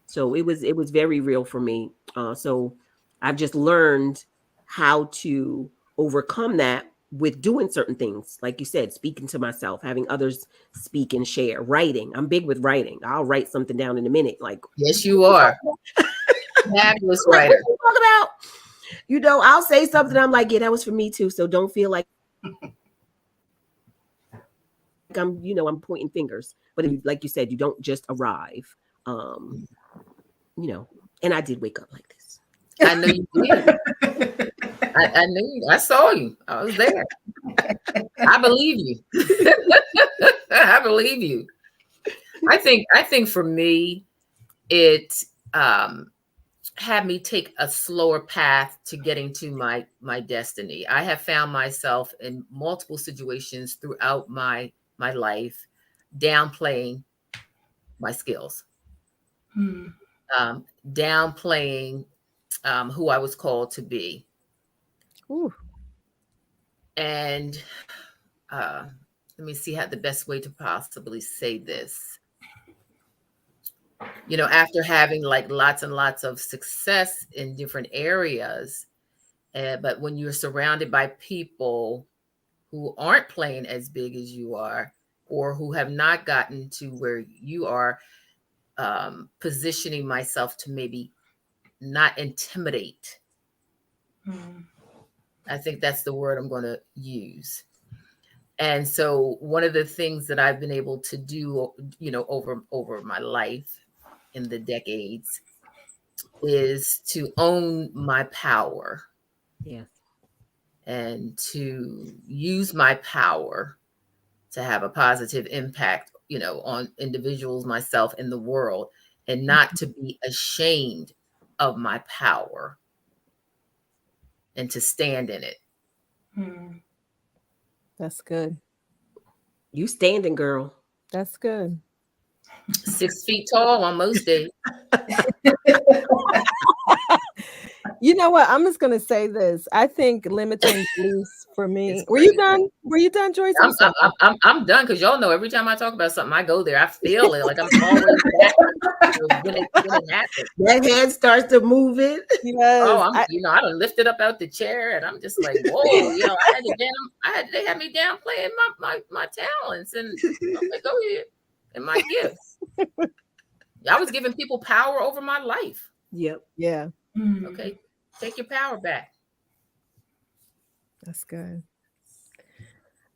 So it was very real for me. So I've just learned how to overcome that with doing certain things, like you said, speaking to myself, having others speak and share, writing. I'm big with writing. I'll write something down in a minute. Like, Yes, you are. Fabulous like, writer. what you talking about? I'll say something. I'm like, yeah, that was for me too. So don't feel like I'm, I'm pointing fingers, but like you said, you don't just arrive. And I did wake up like this. I know you did. I knew you. I saw you. I was there. I believe you. I believe you. I think for me, it had me take a slower path to getting to my destiny. I have found myself in multiple situations throughout my life downplaying my skills, downplaying who I was called to be. Ooh. And let me see how the best way to possibly say this. After having like lots and lots of success in different areas, but when you're surrounded by people who aren't playing as big as you are, or who have not gotten to where you are, positioning myself to maybe not intimidate. I think that's the word I'm going to use. And so one of the things that I've been able to do, over my life in the decades is to own my power. Yes. And to use my power to have a positive impact, on individuals, myself, and the world, and not to be ashamed of my power and to stand in it. That's good. You standing, girl. That's good. 6 feet tall on most days. You know what? I'm just gonna say this. I think limiting beliefs for me. Were you done? Were you done, Joyce? I'm done, because y'all know every time I talk about something, I go there. I feel it. Like I'm always back when it happens. That head starts to move it. Yes. I done lifted up out the chair, and I'm just like, whoa, they had me downplaying my talents, and I'm like, go ahead, and my gifts. I was giving people power over my life. Yep. Yeah. Okay, take your power back. That's good.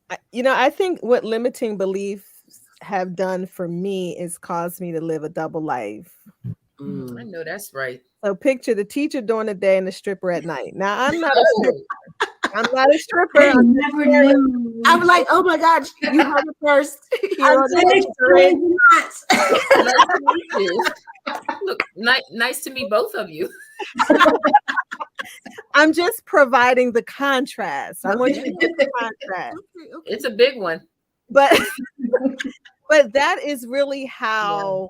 I think what limiting beliefs have done for me is caused me to live a double life. I know that's right. So picture the teacher during the day and the stripper at night. Now I'm not a stripper. I never knew. I'm like, oh my God, you heard it first. Look, nice to meet both of you. I'm just providing the contrast. I want you to get the contrast. Okay. It's a big one. But that is really how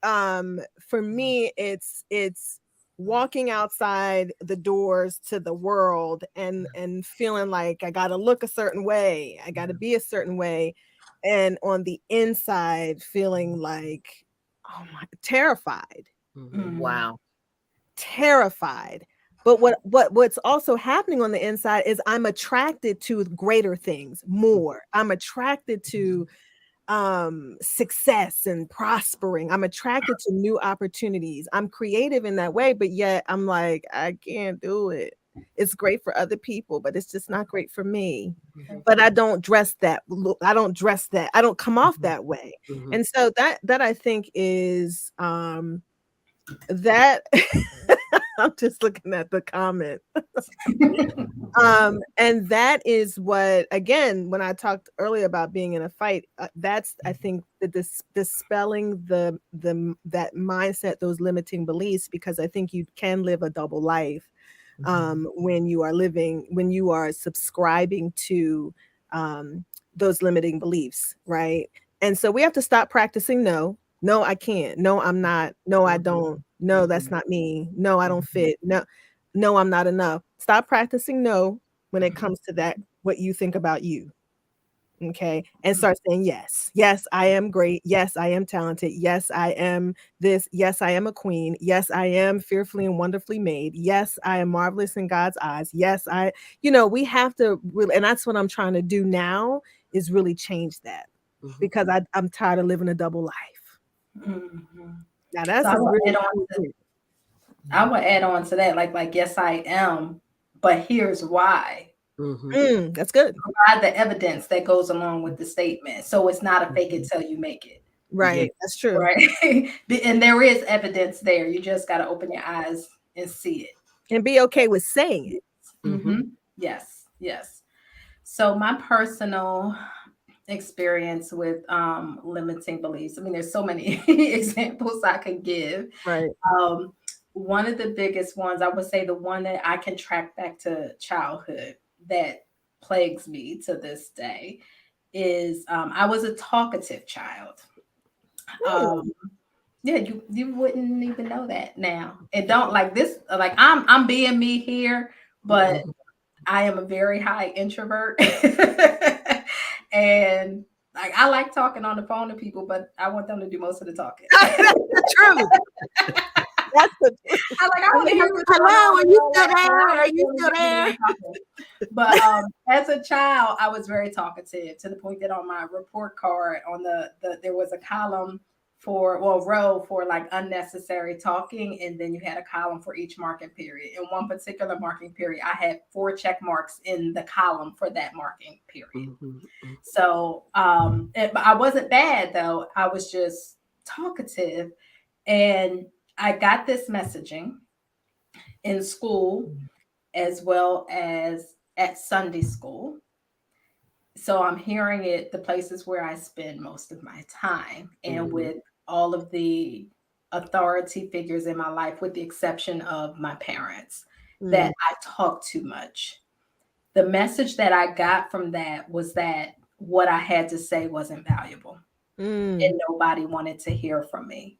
for me it's walking outside the doors to the world and feeling like I got to look a certain way, I got to be a certain way, and on the inside feeling like, oh my, terrified. Wow. Terrified. But what's also happening on the inside is I'm attracted to greater things more. I'm attracted to success and prospering. I'm attracted to new opportunities. I'm creative in that way, but yet I'm like, I can't do it. It's great for other people, but it's just not great for me. But I don't dress that look. I don't dress that. I don't come off that way. And so that I think is that I'm just looking at the comment. And that is what, again, when I talked earlier about being in a fight, that's, I think, the dispelling that mindset, those limiting beliefs, because I think you can live a double life when you are subscribing to those limiting beliefs, right? And so we have to stop practicing no, I can't. No, I'm not. No, I don't. No, that's not me. No, I don't fit. No, I'm not enough. Stop practicing no when it comes to that, what you think about you. Okay. And start saying yes. Yes, I am great. Yes, I am talented. Yes, I am this. Yes, I am a queen. Yes, I am fearfully and wonderfully made. Yes, I am marvelous in God's eyes. Yes, we have to really, and that's what I'm trying to do now, is really change that, because I'm tired of living a double life. Now that's I would add on to that, like yes, I am, but here's why. That's good. Provide the evidence that goes along with the statement. So it's not a fake it till you make it. Right. Yeah. That's true. Right. And there is evidence there. You just got to open your eyes and see it. And be okay with saying it. Yes. Yes. So my personal experience with limiting beliefs. I mean, there's so many examples I can give. Right. One of the biggest ones, I would say the one that I can track back to childhood that plagues me to this day is I was a talkative child. Yeah, you wouldn't even know that now. And don't like this, like I'm being me here, but I am a very high introvert. And like I like talking on the phone to people, but I want them to do most of the talking. That's the truth. That's the truth. I want to hear what's Hello, going are you on. still there? Are you still there? But as a child, I was very talkative to the point that on my report card, on the there was a column row for like unnecessary talking, and then you had a column for each marking period. In one particular marking period, I had 4 check marks in the column for that marking period. So I wasn't bad though. I was just talkative, and I got this messaging in school as well as at Sunday school. So I'm hearing it the places where I spend most of my time, and with all of the authority figures in my life, with the exception of my parents, that I talk too much. The message that I got from that was that what I had to say wasn't valuable, and nobody wanted to hear from me,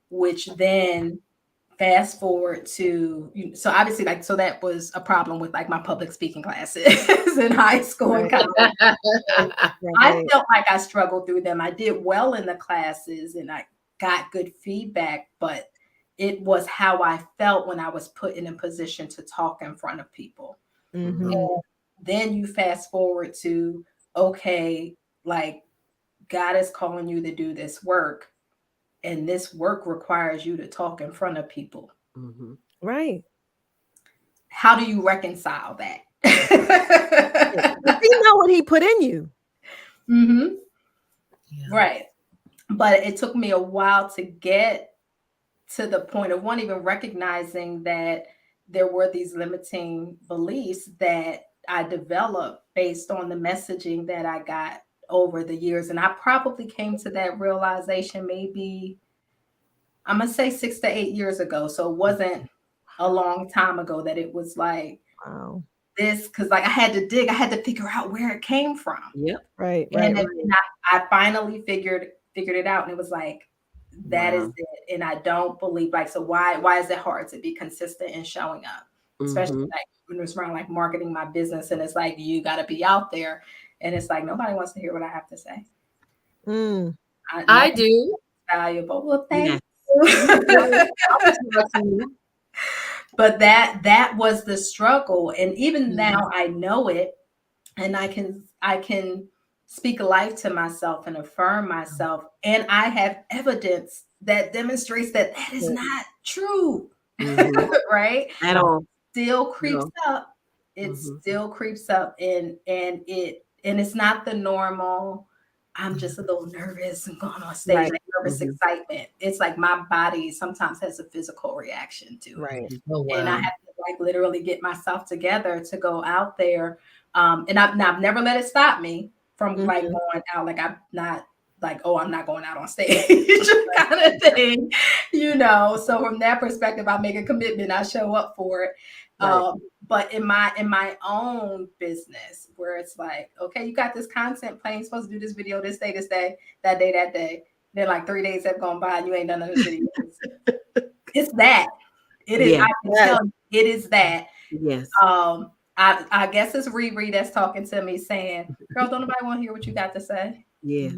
which then fast forward to, so obviously like, so that was a problem with like my public speaking classes in high school and college. I felt like I struggled through them. I did well in the classes and I got good feedback, but it was how I felt when I was put in a position to talk in front of people. And then you fast forward to, okay, like God is calling you to do this work, and this work requires you to talk in front of people. Right. How do you reconcile that? You know what he put in you. Right. But it took me a while to get to the point of one, even recognizing that there were these limiting beliefs that I developed based on the messaging that I got over the years. And I probably came to that realization maybe, I'm going to say 6 to 8 years ago. So it wasn't a long time ago that it was like, wow, this, because like I had to dig, I had to figure out where it came from. Right. And I finally figured it out, and it was like, that is it. And I don't believe, like, so why is it hard to be consistent in showing up, especially like when it's around like marketing my business, and it's like you got to be out there, and it's like nobody wants to hear what I have to say. I do. Valuable. Well, thank you. But that was the struggle, and even now I know it, and I can speak life to myself and affirm myself, and I have evidence that demonstrates that is not true. Right? At all. Still creeps up. It still creeps up, and it's not the normal, I'm just a little nervous and going on stage, like nervous excitement. It's like my body sometimes has a physical reaction to it. Oh, wow. And I have to like literally get myself together to go out there. And I've never let it stop me from like going out. Like I'm not like, oh, I'm not going out on stage kind of thing, you know. So from that perspective, I make a commitment, I show up for it. But in my own business, where it's like, okay, you got this content plan, you're supposed to do this video this day, that day. Then like 3 days have gone by and you ain't done none of the videos. It's that. It is. I can tell you, it is that. Yes. I guess it's Riri that's talking to me saying, girl, don't nobody want to hear what you got to say. Yeah.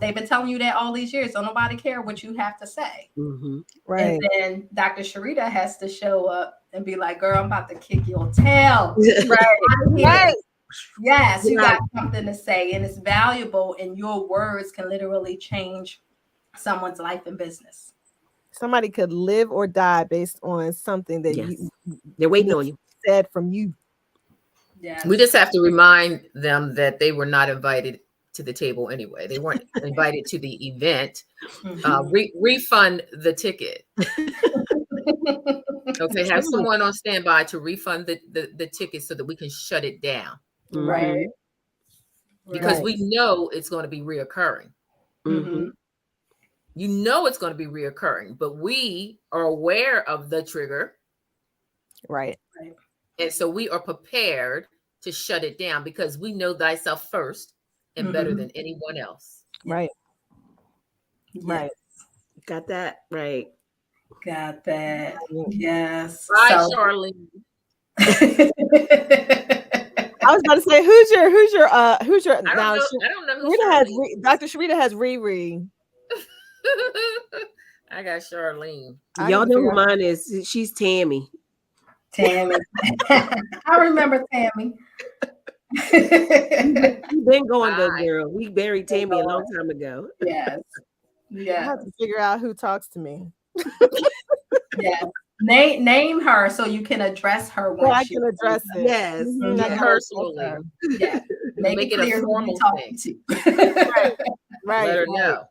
They've been telling you that all these years. Don't nobody care what you have to say. Right. And then Dr. Sharita has to show up and be like, girl, I'm about to kick your tail. Right. Yes, you got something to say, and it's valuable, and your words can literally change someone's life and business. Somebody could live or die based on something that they're waiting on you. Said from you. Yes. We just have to remind them that they were not invited to the table anyway. They weren't invited to the event. Refund the ticket. Okay, have someone on standby to refund the ticket so that we can shut it down. Right. Because Right. we know it's going to be reoccurring. Mm-hmm. You know it's going to be reoccurring, but we are aware of the trigger. Right. And so we are prepared to shut it down because we know thyself first and better than anyone else. Right. Right. Got that right. Got that. Yes. Bye, So- Charlene. I was about to say, who's your I don't now? know. I don't know who Sharita has Charlene Dr. Sharita has Riri. I got Charlene. I Y'all need to know who figure out- mine is. She's Tammy. Tammy. I remember Tammy. We've been going though, Bye. girl. We buried Tammy a long time ago. Yes. I Yes. have to figure out who talks to me. Yes. Name her so you can address her So when I she can address it. Yes. Mhm, Yeah. I can Personally. address Yeah. Make it a clear who formal you're talking thing. to. her. Right. Let her right. know.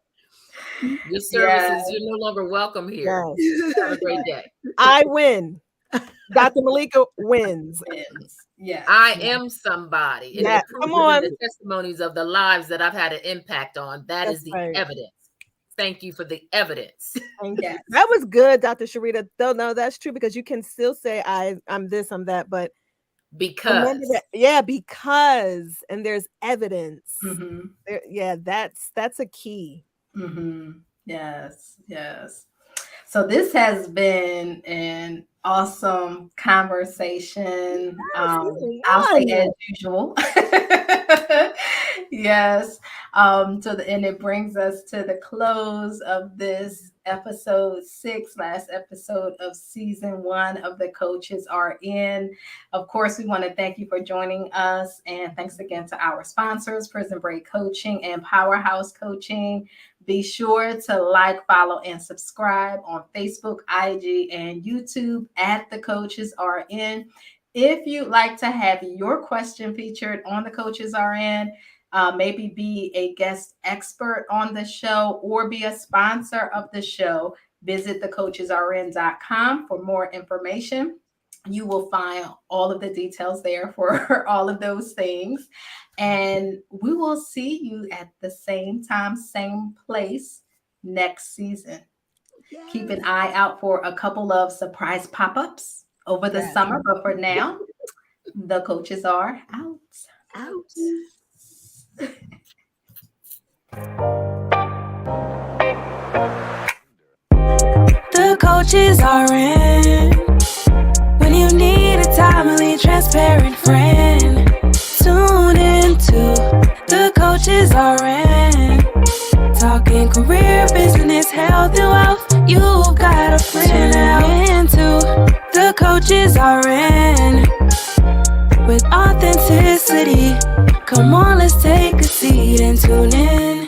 Your services, Yes. you're no longer welcome here. Yes. Have a great day. I win. Dr. Malika wins. Yes. I am somebody. And Yeah, the proof come is in on. the testimonies of the lives that I've had an impact on. That That's is the right. evidence. Thank you for the evidence. Thank you. Yes. That was good, Dr. Sharita. No, that's true because you can still say I'm this, I'm that, but Because remember that, yeah, because and there's evidence. Mm-hmm. Yeah, that's a key. Mm-hmm. Yes. Yes. So this has been an awesome conversation. really I'll say was. as usual. Yes. And it brings us to the close of this episode 6, last episode of season 1 of The Coaches Are In. Of course, we want to thank you for joining us, and thanks again to our sponsors, Prison Break Coaching and Powerhouse Coaching. Be sure to like, follow, and subscribe on Facebook, IG, and YouTube at The Coaches Are In. If you'd like to have your question featured on The Coaches Are In, maybe be a guest expert on the show or be a sponsor of the show, visit thecoachesrn.com for more information. You will find all of the details there for all of those things. And we will see you at the same time, same place next season. Keep an eye out for a couple of surprise pop-ups over the summer. But for now, the coaches are out. The coaches are in. When you need a timely, transparent friend, tune into the coaches are in. Talking career, business, health, and wealth. You've got a friend out into the coaches are in. With authenticity, come on, let's take a seat and tune in.